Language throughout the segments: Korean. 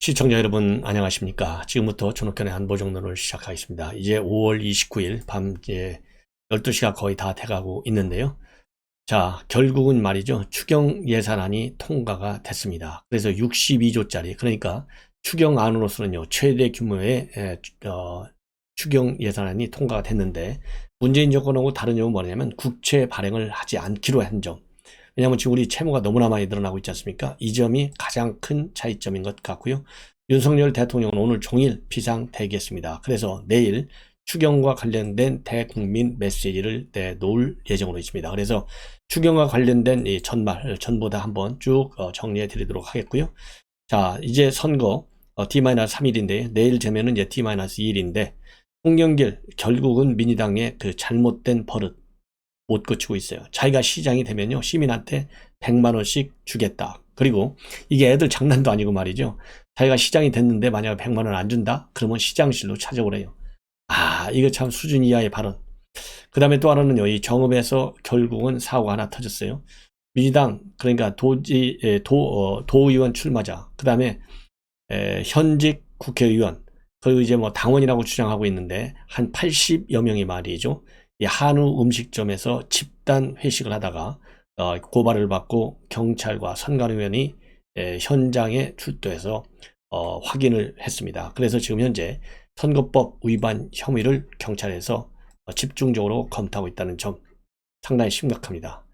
시청자 여러분 안녕하십니까. 지금부터 존옥현의 안보정론을 시작하겠습니다. 이제 5월 29일 밤 12시가 거의 다 돼가고 있는데요. 자, 결국은 말이죠. 추경 예산안이 통과가 됐습니다. 그래서 62조짜리, 그러니까 추경안으로서는요, 최대 규모의 추경 예산안이 통과가 됐는데, 문재인 정권하고 다른 점은 뭐냐면 국채 발행을 하지 않기로 한 점. 왜냐하면 지금 우리 채무가 너무나 많이 늘어나고 있지 않습니까? 이 점이 가장 큰 차이점인 것 같고요. 윤석열 대통령은 오늘 종일 비상대기했습니다. 그래서 내일 추경과 관련된 대국민 메시지를 내놓을 예정으로 있습니다. 그래서 추경과 관련된 이 전부 다 한번 쭉 정리해 드리도록 하겠고요. 자, 이제 선거 D-3일인데 내일 되면은 이제 D-2일인데 홍영길 결국은 민주당의 그 잘못된 버릇 못 고치고 있어요. 자기가 시장이 되면요, 시민한테 100만 원씩 주겠다. 그리고 이게 애들 장난도 아니고 말이죠. 자기가 시장이 됐는데 만약 100만 원 안 준다? 그러면 시장실로 찾아오래요. 아, 이거 참 수준 이하의 발언. 그 다음에 또 하나는요, 이 정읍에서 결국은 사고가 하나 터졌어요. 민주당, 그러니까 도의원 출마자, 그 다음에 현직 국회의원, 그리고 이제 뭐 당원이라고 주장하고 있는데 한 80여 명이 말이죠. 이 한우 음식점에서 집단 회식을 하다가 고발을 받고 경찰과 선관위원이 현장에 출두해서 확인을 했습니다. 그래서 지금 현재 선거법 위반 혐의를 경찰에서 집중적으로 검토하고 있다는 점 상당히 심각합니다.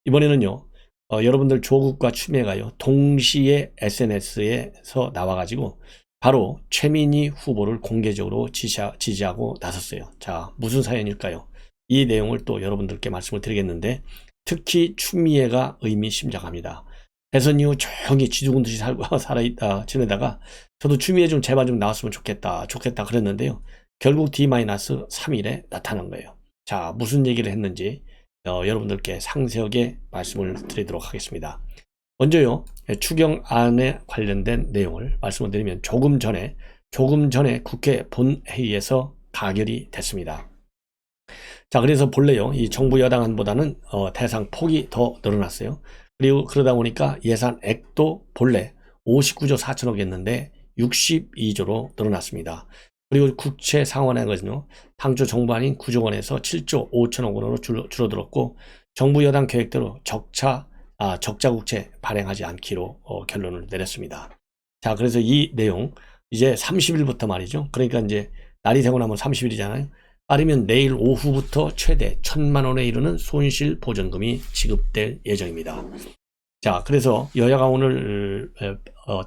이번에는요, 여러분들 조국과 추미애가요 동시에 SNS에서 나와가지고 바로 최민희 후보를 공개적으로 지지하고 나섰어요. 자, 무슨 사연일까요? 이 내용을 또 여러분들께 말씀을 드리겠는데, 특히 추미애가 의미심장합니다. 대선 이후 조용히 쥐죽은 듯이 지내다가 저도 추미애 좀 제발 좀 나왔으면 좋겠다 그랬는데요. 결국 D-3일에 나타난 거예요. 자, 무슨 얘기를 했는지 여러분들께 상세하게 말씀을 드리도록 하겠습니다. 먼저요, 추경안에 관련된 내용을 말씀을 드리면 조금 전에 국회 본회의에서 가결이 됐습니다. 자, 그래서 본래요, 이 정부 여당안보다는 대상 폭이 더 늘어났어요. 그리고 그러다 보니까 예산액도 본래 59조 4천억이었는데 62조로 늘어났습니다. 그리고 국채 상환액은요, 당초 정부안인 9조 원에서 7조 5천억 원으로 줄어들었고, 정부 여당 계획대로 적자 국채 발행하지 않기로 결론을 내렸습니다. 자, 그래서 이 내용 이제 30일부터 말이죠. 그러니까 이제 날이 되고 나면 30일이잖아요. 빠르면 내일 오후부터 최대 1,000만 원에 이르는 손실 보전금이 지급될 예정입니다. 자, 그래서 여야가 오늘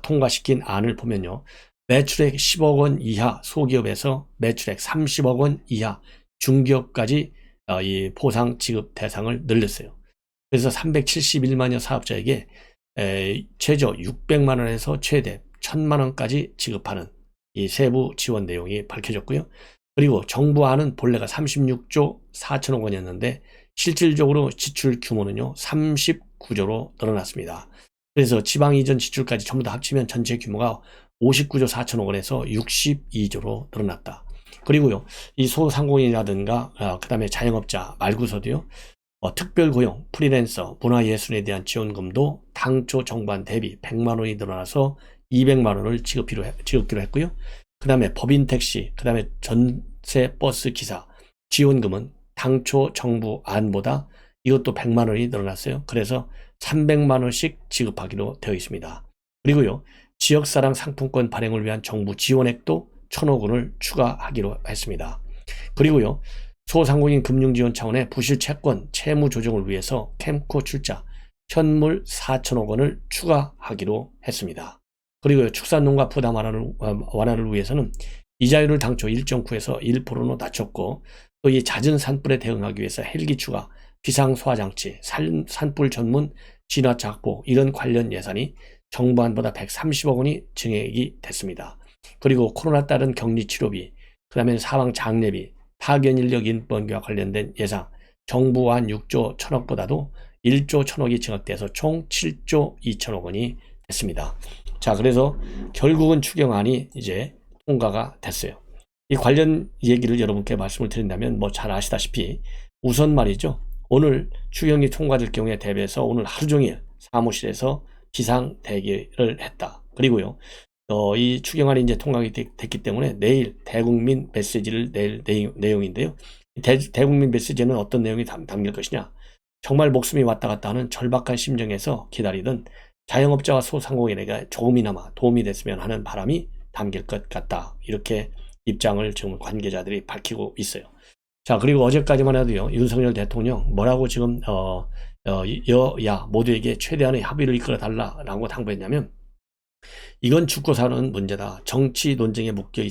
통과시킨 안을 보면요, 매출액 10억 원 이하 소기업에서 매출액 30억 원 이하 중기업까지 이 보상 지급 대상을 늘렸어요. 그래서 371만여 사업자에게 최저 600만 원에서 최대 1,000만 원까지 지급하는 이 세부 지원 내용이 밝혀졌고요. 그리고 정부안은 본래가 36조 4천억 원이었는데 실질적으로 지출 규모는요 39조로 늘어났습니다. 그래서 지방 이전 지출까지 전부 다 합치면 전체 규모가 59조 4천억 원에서 62조로 늘어났다. 그리고요, 이 소상공인이라든가 그 다음에 자영업자 말고서도요, 특별고용, 프리랜서, 문화예술에 대한 지원금도 당초 정부안 대비 100만 원이 늘어나서 200만 원을 지급기로 했고요. 그 다음에 법인택시, 그 다음에 전세버스 기사 지원금은 당초 정부 안보다 이것도 100만 원이 늘어났어요. 그래서 300만 원씩 지급하기로 되어 있습니다. 그리고요, 지역사랑 상품권 발행을 위한 정부 지원액도 1,000억 원을 추가하기로 했습니다. 그리고요, 소상공인 금융지원 차원의 부실 채권 채무 조정을 위해서 캠코 출자 현물 4천억 원을 추가하기로 했습니다. 그리고 축산농가 부담 완화를 위해서는 이자율을 당초 1.9에서 1%로 낮췄고, 또 이 잦은 산불에 대응하기 위해서 헬기 추가, 비상소화장치, 산불 전문 진화차 확보, 이런 관련 예산이 정부안보다 130억 원이 증액이 됐습니다. 그리고 코로나 따른 격리 치료비, 그 다음에 사망 장례비, 파견 인력 인건비와 관련된 예산 정부안 6조 1천억보다도 1조 1천억이 증액돼서 총 7조 2천억 원이 됐습니다. 자, 그래서 결국은 추경안이 이제 통과가 됐어요. 이 관련 얘기를 여러분께 말씀을 드린다면 뭐 잘 아시다시피 우선 말이죠, 오늘 추경이 통과될 경우에 대비해서 오늘 하루 종일 사무실에서 비상 대기를 했다. 그리고요, 이 추경안이 이제 통과가 됐기 때문에 내일 대국민 메시지를 낼 내용인데요. 대국민 메시지는 어떤 내용이 담길 것이냐. 정말 목숨이 왔다 갔다 하는 절박한 심정에서 기다리던 자영업자와 소상공인에게 조금이나마 도움이 됐으면 하는 바람이 담길 것 같다. 이렇게 입장을 지금 관계자들이 밝히고 있어요. 자, 그리고 어제까지만 해도요, 윤석열 대통령 뭐라고 지금 여야 모두에게 최대한의 합의를 이끌어 달라라고 당부했냐면, 이건 죽고 사는 문제다. 정치 논쟁에 묶여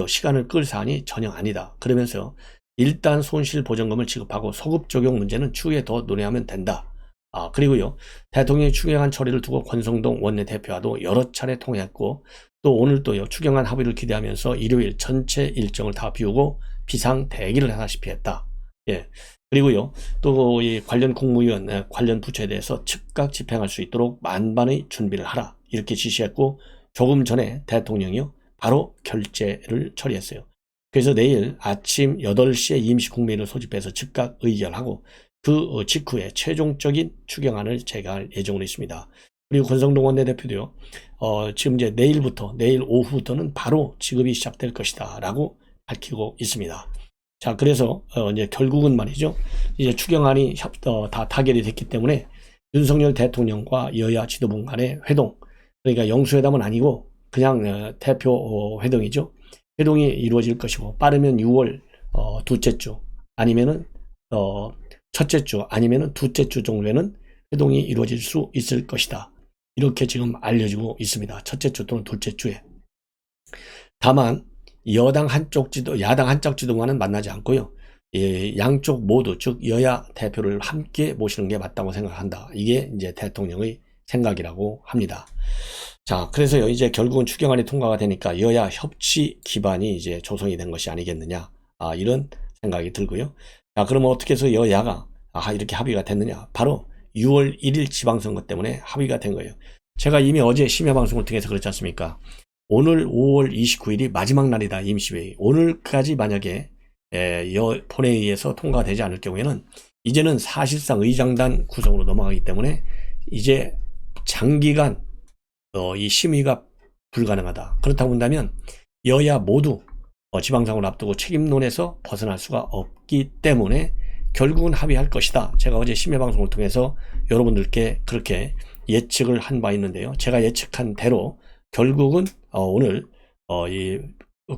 시간을 끌 사안이 전혀 아니다. 그러면서 일단 손실보전금을 지급하고 소급 적용 문제는 추후에 더 논의하면 된다. 그리고요, 대통령이 추경안 처리를 두고 권성동 원내대표와도 여러 차례 통화했고, 또 오늘 또요, 추경안 합의를 기대하면서 일요일 전체 일정을 다 비우고 비상 대기를 하다시피 했다. 예. 그리고요, 또 이 관련 국무위원, 관련 부처에 대해서 즉각 집행할 수 있도록 만반의 준비를 하라. 이렇게 지시했고, 조금 전에 대통령이요, 바로 결재를 처리했어요. 그래서 내일 아침 8시에 임시국무회의를 소집해서 즉각 의결하고 그 직후에 최종적인 추경안을 제거할 예정으로 있습니다. 그리고 권성동 원내대표도요, 지금 이제 내일 오후부터는 바로 지급이 시작될 것이다 라고 밝히고 있습니다. 자, 그래서 이제 결국은 말이죠, 이제 추경안이 다 타결이 됐기 때문에 윤석열 대통령과 여야 지도부 간의 회동, 그러니까 영수회담은 아니고 그냥 대표 회동이죠. 회동이 이루어질 것이고, 빠르면 6월 둘째 주 아니면은 첫째 주 아니면은 둘째 주 정도에는 회동이 이루어질 수 있을 것이다. 이렇게 지금 알려지고 있습니다. 첫째 주 또는 둘째 주에. 다만 야당 한쪽 지도만은 만나지 않고요. 양쪽 모두, 즉 여야 대표를 함께 모시는 게 맞다고 생각한다. 이게 이제 대통령의 생각이라고 합니다. 자, 그래서요, 이제 결국은 추경안이 통과가 되니까 여야 협치 기반이 이제 조성이 된 것이 아니겠느냐, 이런 생각이 들고요. 자, 그러면 어떻게 해서 여야가 이렇게 합의가 됐느냐? 바로 6월 1일 지방선거 때문에 합의가 된 거예요. 제가 이미 어제 심야방송을 통해서 그렇지 않습니까? 오늘 5월 29일이 마지막 날이다, 임시회의. 오늘까지 만약에 본회의에서 통과가 되지 않을 경우에는 이제는 사실상 의장단 구성으로 넘어가기 때문에 이제 장기간 이 심의가 불가능하다. 그렇다고 본다면 여야 모두 지방선거를 앞두고 책임론에서 벗어날 수가 없기 때문에 결국은 합의할 것이다. 제가 어제 심야방송을 통해서 여러분들께 그렇게 예측을 한 바 있는데요. 제가 예측한 대로 결국은 오늘 이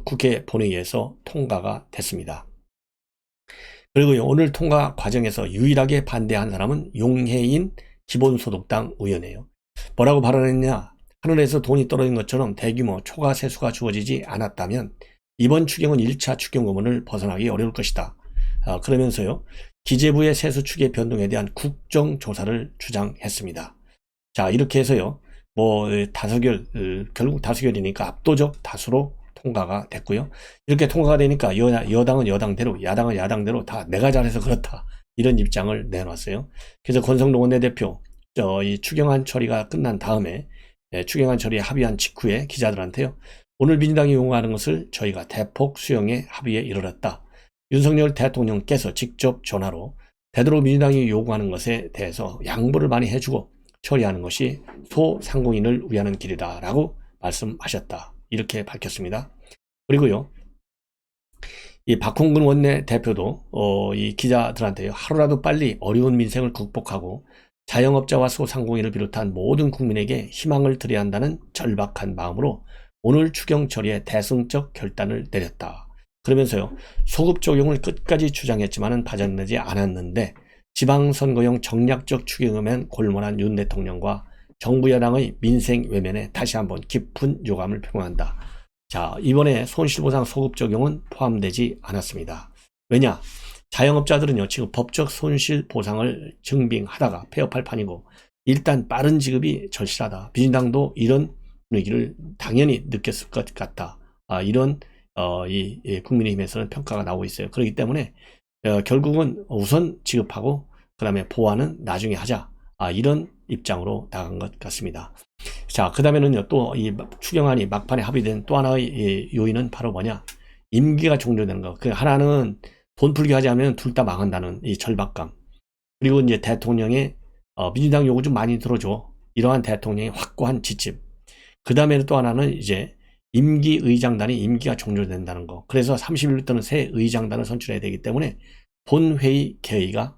국회 본회의에서 통과가 됐습니다. 그리고 오늘 통과 과정에서 유일하게 반대한 사람은 용해인 기본소득당 의원이에요. 뭐라고 발언했냐? 하늘에서 돈이 떨어진 것처럼 대규모 초과 세수가 주어지지 않았다면 이번 추경은 1차 추경금을 벗어나기 어려울 것이다. 그러면서요, 기재부의 세수 추계 변동에 대한 국정조사를 주장했습니다. 자, 이렇게 해서요, 결국 다수결이니까 압도적 다수로 통과가 됐고요. 이렇게 통과가 되니까 여당은 여당대로, 야당은 야당대로 다 내가 잘해서 그렇다, 이런 입장을 내놨어요. 그래서 권성동 원내대표, 이 추경안 처리가 끝난 다음에 추경안 처리에 합의한 직후에 기자들한테요, 오늘 민주당이 요구하는 것을 저희가 대폭 수용해 합의에 이르렀다. 윤석열 대통령께서 직접 전화로 되도록 민주당이 요구하는 것에 대해서 양보를 많이 해주고 처리하는 것이 소상공인을 위하는 길이다 라고 말씀하셨다. 이렇게 밝혔습니다. 그리고요, 이 박홍근 원내대표도 이 기자들한테 하루라도 빨리 어려운 민생을 극복하고 자영업자와 소상공인을 비롯한 모든 국민에게 희망을 드려야 한다는 절박한 마음으로 오늘 추경 처리에 대승적 결단을 내렸다. 그러면서요, 소급 적용을 끝까지 주장했지만은 받아내지 않았는데 지방선거용 정략적 추경에만 골몰한 윤 대통령과 정부 여당의 민생 외면에 다시 한번 깊은 유감을 표명한다. 자, 이번에 손실보상 소급 적용은 포함되지 않았습니다. 왜냐? 자영업자들은요, 지금 법적 손실보상을 증빙하다가 폐업할 판이고, 일단 빠른 지급이 절실하다. 민주당도 이런 분위기를 당연히 느꼈을 것 같다. 이런 국민의힘에서는 평가가 나오고 있어요. 그렇기 때문에 결국은 우선 지급하고 그 다음에 보완은 나중에 하자. 이런 입장으로 나간 것 같습니다. 자, 그 다음에는요, 또 이 추경안이 막판에 합의된 또 하나의 요인은 바로 뭐냐? 임기가 종료되는 거. 그 하나는 돈 풀기 하자면 둘 다 망한다는 이 절박감. 그리고 이제 대통령의 민주당 요구 좀 많이 들어줘. 이러한 대통령의 확고한 지침. 그 다음에는 또 하나는 이제 임기 의장단이 임기가 종료된다는 거. 그래서 30일부터는 새 의장단을 선출해야 되기 때문에 본회의 개의가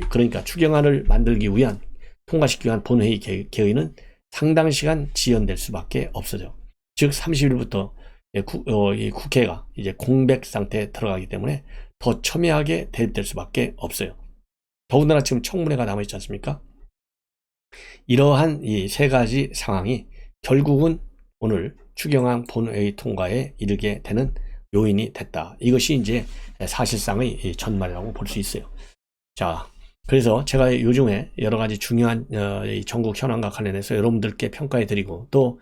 그러니까 추경안을 만들기 위한 통과시키기 위한 본회의 개의는 상당 시간 지연될 수밖에 없어요. 즉 30일부터 이 국회가 이제 공백 상태에 들어가기 때문에 더 첨예하게 대립될 수밖에 없어요. 더군다나 지금 청문회가 남아있지 않습니까? 이러한 이 세 가지 상황이 결국은 오늘 추경안 본회의 통과에 이르게 되는 요인이 됐다. 이것이 이제 사실상의 전말이라고 볼 수 있어요. 자, 그래서 제가 요즘에 여러 가지 중요한 전국 현안과 관련해서 여러분들께 평가해 드리고 또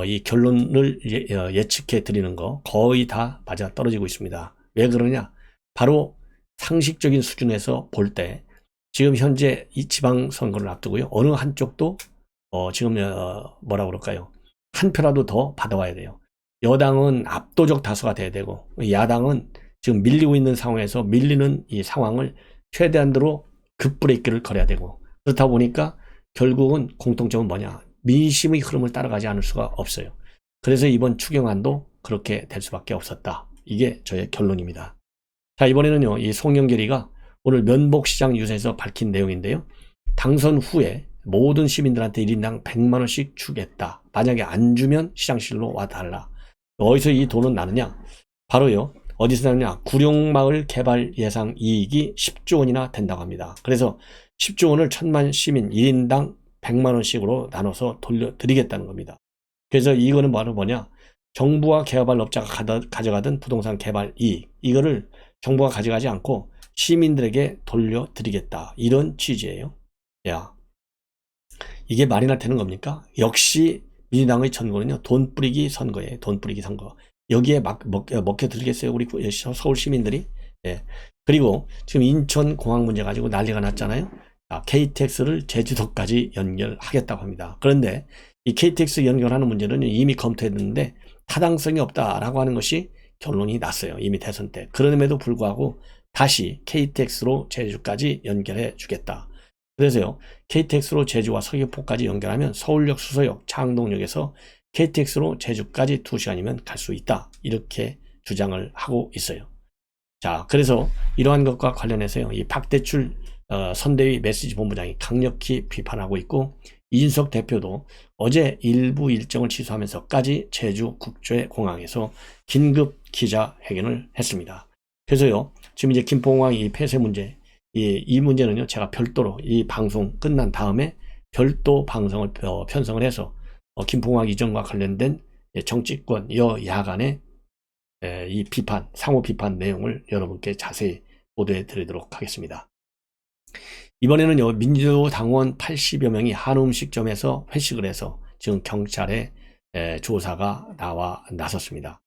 이 결론을 예측해 드리는 거 거의 다 맞아 떨어지고 있습니다. 왜 그러냐? 바로 상식적인 수준에서 볼 때 지금 현재 이 지방선거를 앞두고요. 어느 한쪽도 지금 뭐라 그럴까요? 한 표라도 더 받아와야 돼요. 여당은 압도적 다수가 돼야 되고 야당은 지금 밀리고 있는 상황에서 밀리는 이 상황을 최대한으로 급브레이크를 걸어야 되고 그렇다 보니까 결국은 공통점은 뭐냐? 민심의 흐름을 따라가지 않을 수가 없어요. 그래서 이번 추경안도 그렇게 될 수밖에 없었다. 이게 저의 결론입니다. 자, 이번에는요. 이 송영길이가 오늘 면복시장 유세에서 밝힌 내용인데요. 당선 후에 모든 시민들한테 1인당 100만 원씩 주겠다. 만약에 안 주면 시장실로 와달라. 어디서 이 돈은 나느냐? 바로요. 어디서 나느냐? 구룡마을 개발 예상 이익이 10조 원이나 된다고 합니다. 그래서 10조 원을 1000만 시민 1인당 100만 원씩으로 나눠서 돌려드리겠다는 겁니다. 그래서 이거는 바로 뭐냐? 정부와 개발업자가 가져가던 부동산 개발 이익, 이거를 정부가 가져가지 않고 시민들에게 돌려드리겠다. 이런 취지예요. 야, 이게 말이나 되는 겁니까? 역시 민주당의 선거는요. 돈 뿌리기 선거예요. 돈 뿌리기 선거. 여기에 먹혀 들겠어요. 우리 서울 시민들이. 예. 그리고 지금 인천공항 문제 가지고 난리가 났잖아요. KTX를 제주도까지 연결하겠다고 합니다. 그런데 이 KTX 연결하는 문제는 이미 검토했는데 타당성이 없다라고 하는 것이 결론이 났어요. 이미 대선 때. 그럼에도 불구하고 다시 KTX로 제주까지 연결해 주겠다. 그래서요. KTX로 제주와 서귀포까지 연결하면 서울역, 수서역, 창동역에서 KTX로 제주까지 2시간이면 갈 수 있다. 이렇게 주장을 하고 있어요. 자, 그래서 이러한 것과 관련해서요. 이 박대출 선대위 메시지 본부장이 강력히 비판하고 있고 이준석 대표도 어제 일부 일정을 취소하면서까지 제주 국제공항에서 긴급 기자회견을 했습니다. 그래서요. 지금 이제 김포공항 이 폐쇄 문제 이 문제는요. 제가 별도로 이 방송 끝난 다음에 별도 방송을 편성을 해서 김포공항 이전과 관련된 정치권 여야 간의 이 비판, 상호 비판 내용을 여러분께 자세히 보도해 드리도록 하겠습니다. 이번에는요, 민주당원 80여 명이 한우 음식점에서 회식을 해서 지금 경찰에 조사가 나섰습니다.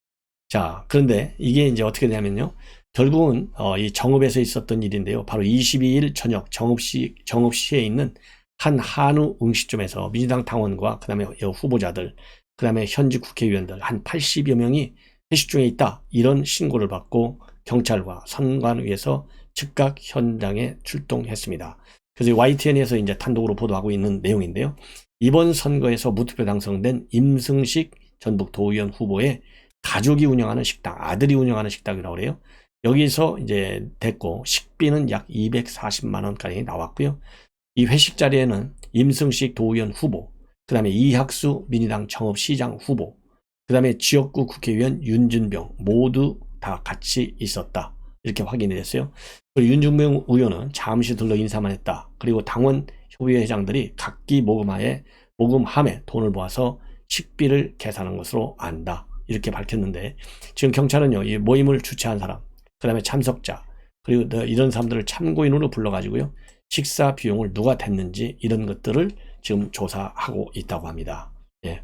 자, 그런데 이게 이제 어떻게 되냐면요, 결국은 이 정읍에서 있었던 일인데요. 바로 22일 저녁 정읍시에 있는 한 한우 음식점에서 민주당 당원과 그 다음에 후보자들, 그 다음에 현직 국회의원들 한 80여 명이 회식 중에 있다. 이런 신고를 받고 경찰과 선관위에서 즉각 현장에 출동했습니다. 그래서 YTN에서 이제 단독으로 보도하고 있는 내용인데요. 이번 선거에서 무투표 당선된 임승식 전북도의원 후보의 가족이 운영하는 식당, 아들이 운영하는 식당이라고 그래요. 여기서 이제 됐고 식비는 약 240만 원가량이 나왔고요. 이 회식 자리에는 임승식 도의원 후보, 그 다음에 이학수 민주당 정읍시장 후보, 그 다음에 지역구 국회의원 윤준병 모두 다 같이 있었다. 이렇게 확인이 됐어요. 그리고 윤준병 의원은 잠시 들러 인사만 했다. 그리고 당원 협의회 회장들이 각기 모금함에 돈을 모아서 식비를 계산한 것으로 안다. 이렇게 밝혔는데 지금 경찰은요. 이 모임을 주최한 사람, 그 다음에 참석자, 그리고 이런 사람들을 참고인으로 불러가지고요. 식사 비용을 누가 댔는지 이런 것들을 지금 조사하고 있다고 합니다. 예.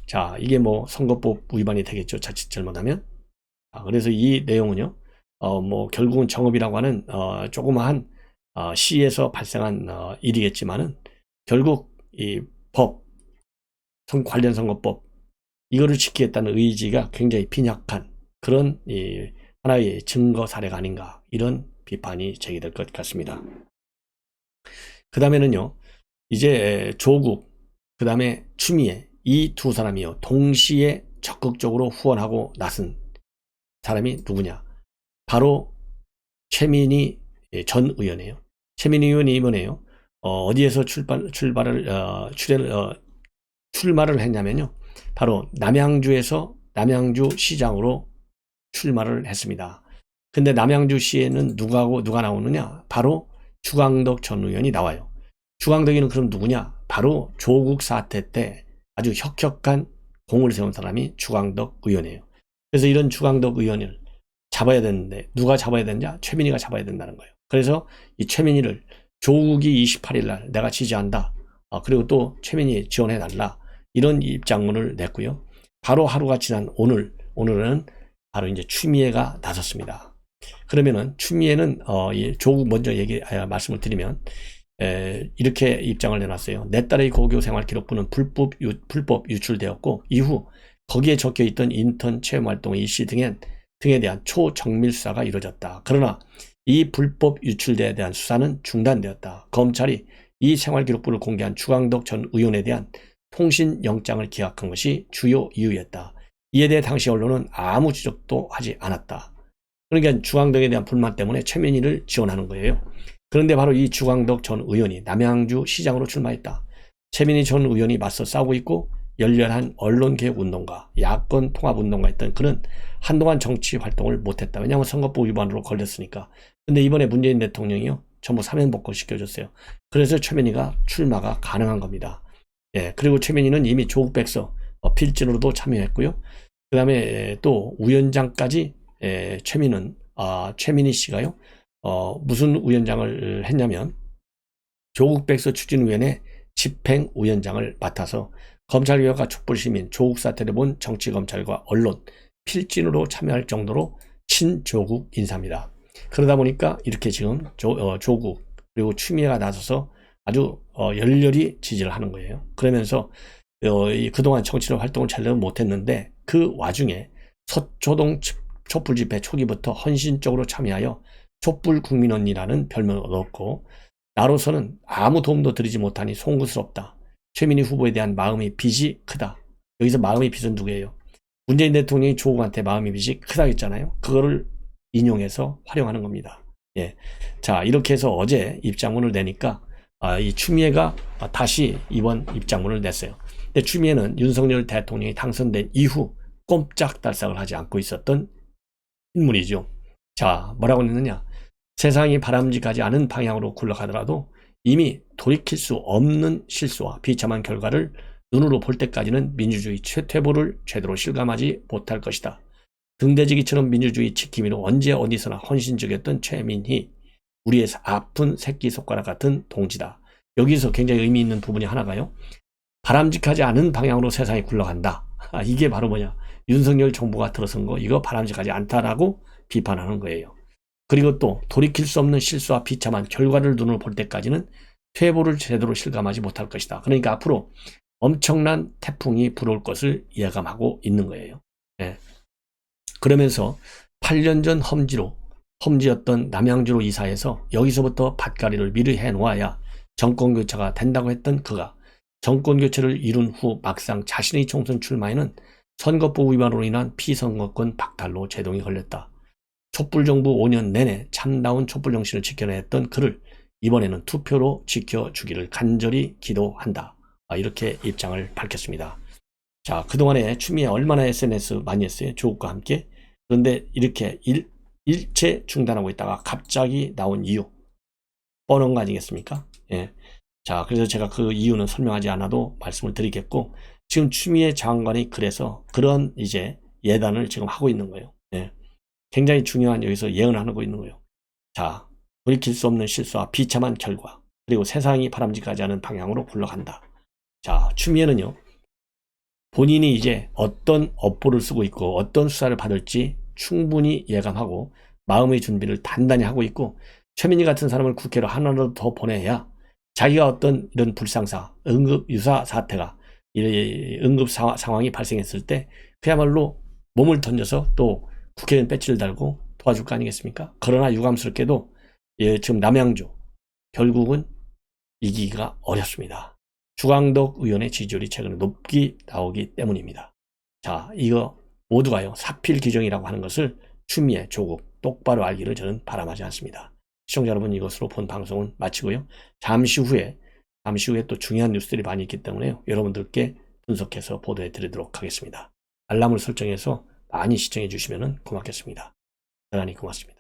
자, 이게 뭐 선거법 위반이 되겠죠. 자칫 잘못하면. 그래서 이 내용은요. 뭐 결국은 정읍이라고 하는 조그마한 시에서 발생한 일이겠지만은 결국 이 법, 관련 선거법 이거를 지키겠다는 의지가 굉장히 빈약한 그런 하나의 증거 사례가 아닌가 이런 비판이 제기될 것 같습니다. 그 다음에는요. 이제 조국, 그 다음에 추미애 이 두 사람이요 동시에 적극적으로 후원하고 나선 사람이 누구냐? 바로 최민희 전 의원이에요. 최민희 의원이 이번에요. 어디에서 출마를 했냐면요. 바로 남양주 시장으로 출마를 했습니다. 근데 남양주시에는 누가 나오느냐? 바로 주광덕 전 의원이 나와요. 주광덕이는 그럼 누구냐? 바로 조국 사태 때 아주 혁혁한 공을 세운 사람이 주광덕 의원이에요. 그래서 이런 주광덕 의원을 잡아야 되는데 누가 잡아야 되느냐? 최민희가 잡아야 된다는 거예요. 그래서 이 최민희를 조국이 28일 날 내가 지지한다. 그리고 또 최민희 지원해달라. 이런 입장문을 냈고요. 바로 하루가 지난 오늘은 바로 이제 추미애가 나섰습니다. 그러면은 추미애는 조국 먼저 말씀을 드리면 이렇게 입장을 내놨어요. 내 딸의 고교 생활 기록부는 불법 유출되었고 이후 거기에 적혀있던 인턴 체험활동의 일시 등에 대한 초정밀 수사가 이루어졌다. 그러나 이 불법 유출에 대한 수사는 중단되었다. 검찰이 이 생활 기록부를 공개한 주광덕 전 의원에 대한 통신영장을 기각한 것이 주요 이유였다. 이에 대해 당시 언론은 아무 지적도 하지 않았다. 그러니까 주광덕에 대한 불만 때문에 최민희를 지원하는 거예요. 그런데 바로 이 주광덕 전 의원이 남양주 시장으로 출마했다. 최민희 전 의원이 맞서 싸우고 있고 열렬한 언론개혁운동가, 야권 통합운동가였던 그는 한동안 정치 활동을 못했다. 왜냐하면 선거법 위반으로 걸렸으니까. 근데 이번에 문재인 대통령이요 전부 사면복권 시켜줬어요. 그래서 최민희가 출마가 가능한 겁니다. 그리고 최민희는 이미 조국 백서 필진으로도 참여했고요. 그 다음에 또 위원장까지 최민희 씨가요 무슨 위원장을 했냐면 조국 백서 추진위원회 집행위원장을 맡아서 검찰개혁과 촛불시민, 조국 사태를 본 정치검찰과 언론 필진으로 참여할 정도로 친조국 인사입니다. 그러다 보니까 이렇게 지금 조국 그리고 추미애가 나서서 아주 열렬히 지지를 하는 거예요. 그러면서 그동안 정치적 활동을 제대로 못했는데 그 와중에 서초동 촛불 집회 초기부터 헌신적으로 참여하여 촛불국민원이라는 별명을 얻었고 나로서는 아무 도움도 드리지 못하니 송구스럽다. 최민희 후보에 대한 빚이 크다. 여기서 마음의 빚은 누구예요? 문재인 대통령이 조국한테 마음의 빚이 크다 했잖아요. 그거를 인용해서 활용하는 겁니다. 자, 이렇게 해서 어제 입장문을 내니까 이 추미애가 다시 이번 입장문을 냈어요. 근데 추미애는 윤석열 대통령이 당선된 이후 꼼짝달싹을 하지 않고 있었던 인물이죠. 자, 뭐라고 했느냐? 세상이 바람직하지 않은 방향으로 굴러가더라도 이미 돌이킬 수 없는 실수와 비참한 결과를 눈으로 볼 때까지는 민주주의 퇴보를 제대로 실감하지 못할 것이다. 등대지기처럼 민주주의 지킴이로 언제 어디서나 헌신적이었던 최민희, 우리의 아픈 새끼손가락 같은 동지다. 여기서 굉장히 의미 있는 부분이 하나가요. 바람직하지 않은 방향으로 세상이 굴러간다. 이게 바로 뭐냐? 윤석열 정부가 들어선 거 이거 바람직하지 않다라고 비판하는 거예요. 그리고 또 돌이킬 수 없는 실수와 비참한 결과를 눈으로 볼 때까지는 퇴보를 제대로 실감하지 못할 것이다. 그러니까 앞으로 엄청난 태풍이 불어올 것을 예감하고 있는 거예요. 그러면서 8년 전 험지였던 남양주로 이사해서 여기서부터 밭갈이를 미리 해놓아야 정권교체가 된다고 했던 그가 정권교체를 이룬 후 막상 자신의 총선 출마에는 선거법 위반으로 인한 피선거권 박탈로 제동이 걸렸다. 촛불정부 5년 내내 참다운 촛불 정신을 지켜냈던 그를 이번에는 투표로 지켜주기를 간절히 기도한다. 이렇게 입장을 밝혔습니다. 자, 그동안에 추미애 얼마나 SNS 많이 했어요. 조국과 함께. 그런데 이렇게 일체 중단하고 있다가 갑자기 나온 이유 뻔한 거 아니겠습니까? 자, 그래서 제가 그 이유는 설명하지 않아도 말씀을 드리겠고 지금 추미애 장관이 그래서 그런 이제 예단을 지금 하고 있는 거예요. 굉장히 중요한 여기서 예언을 하고 있는 거예요. 자, 돌이킬 수 없는 실수와 비참한 결과 그리고 세상이 바람직하지 않은 방향으로 굴러간다. 자, 추미애는요. 본인이 이제 어떤 업보를 쓰고 있고 어떤 수사를 받을지 충분히 예감하고 마음의 준비를 단단히 하고 있고 최민희 같은 사람을 국회로 하나라도 더 보내야 자기가 어떤 이런 불상사, 응급 유사 사태가 응급 상황이 발생했을 때 그야말로 몸을 던져서 또 국회의원 배지를 달고 도와줄 거 아니겠습니까? 그러나 유감스럽게도 지금 남양주 결국은 이기기가 어렵습니다. 주광덕 의원의 지지율이 최근에 높게 나오기 때문입니다. 자, 이거 모두가요, 사필 규정이라고 하는 것을 추미애, 조국 똑바로 알기를 저는 바람하지 않습니다. 시청자 여러분, 이것으로 본 방송은 마치고요. 잠시 후에 또 중요한 뉴스들이 많이 있기 때문에요, 여러분들께 분석해서 보도해 드리도록 하겠습니다. 알람을 설정해서 많이 시청해 주시면 고맙겠습니다. 대단히 고맙습니다.